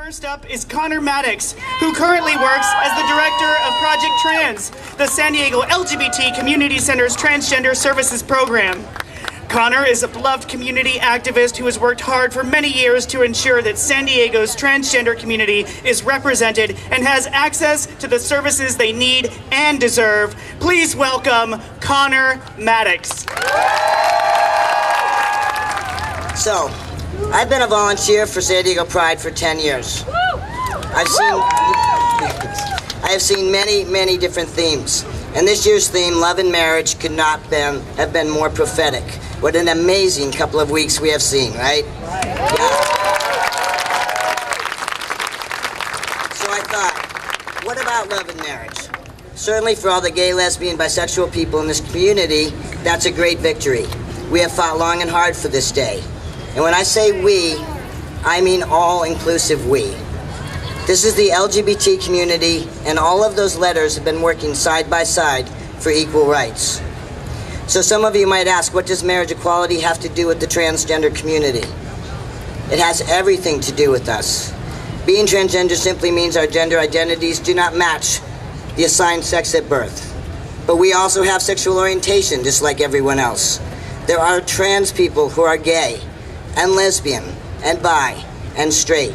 First up is Connor Maddocks, who currently works as the director of Project Trans, the San Diego LGBT Community Center's transgender services program. Connor is a beloved community activist who has worked hard for many years to ensure that San Diego's transgender community is represented and has access to the services they need and deserve. Please welcome Connor Maddocks. So, I've been a volunteer for San Diego Pride for 10 years. I have seen many different themes. And this year's theme, Love and Marriage, could not have been more prophetic. What an amazing couple of weeks we have seen, right? Yeah. So I thought, what about love and marriage? Certainly for all the gay, lesbian, bisexual people in this community, that's a great victory. We have fought long and hard for this day. And when I say we, I mean all-inclusive we. This is the LGBT community, and all of those letters have been working side by side for equal rights. So some of you might ask, what does marriage equality have to do with the transgender community? It has everything to do with us. Being transgender simply means our gender identities do not match the assigned sex at birth. But we also have sexual orientation, just like everyone else. There are trans people who are gay, and lesbian, and bi, and straight.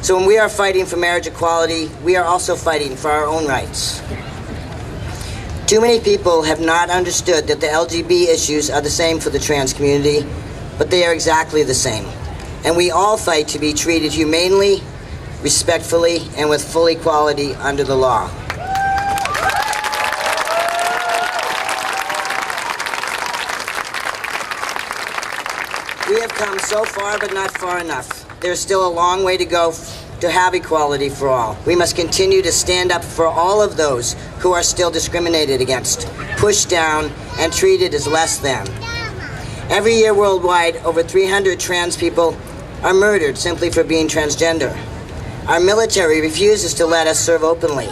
So when we are fighting for marriage equality, we are also fighting for our own rights. Too many people have not understood that the LGBT issues are the same for the trans community, but they are exactly the same. And we all fight to be treated humanely, respectfully, and with full equality under the law. We have come so far, but not far enough. There's still a long way to go to have equality for all. We must continue to stand up for all of those who are still discriminated against, pushed down, and treated as less than. Every year worldwide, over 300 trans people are murdered simply for being transgender. Our military refuses to let us serve openly.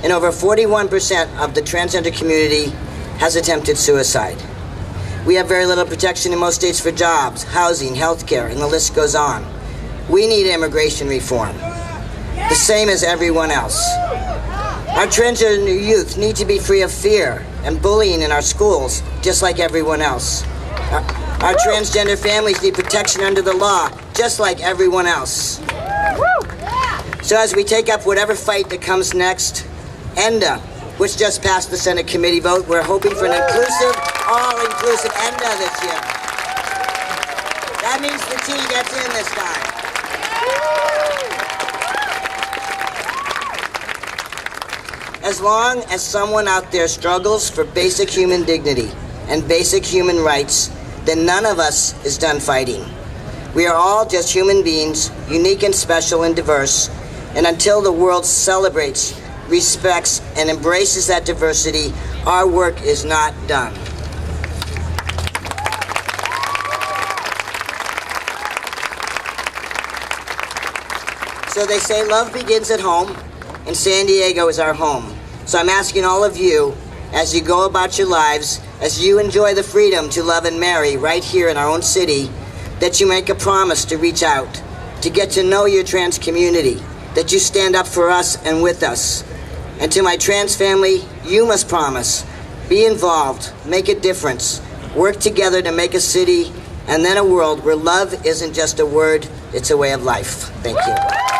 And over 41% of the transgender community has attempted suicide. We have very little protection in most states for jobs, housing, healthcare, and the list goes on. We need immigration reform, the same as everyone else. Our transgender youth need to be free of fear and bullying in our schools, just like everyone else. Our transgender families need protection under the law, just like everyone else. So as we take up whatever fight that comes next, ENDA, which just passed the Senate committee vote, we're hoping for an inclusive, all-inclusive ENDA this year. That means the T gets in this time. As long as someone out there struggles for basic human dignity and basic human rights, then none of us is done fighting. We are all just human beings, unique and special and diverse, and until the world celebrates, respects, and embraces that diversity, our work is not done. So they say love begins at home, and San Diego is our home. So I'm asking all of you, as you go about your lives, as you enjoy the freedom to love and marry right here in our own city, that you make a promise to reach out, to get to know your trans community, that you stand up for us and with us. And to my trans family, you must promise, be involved, make a difference, work together to make a city and then a world where love isn't just a word, it's a way of life. Thank you.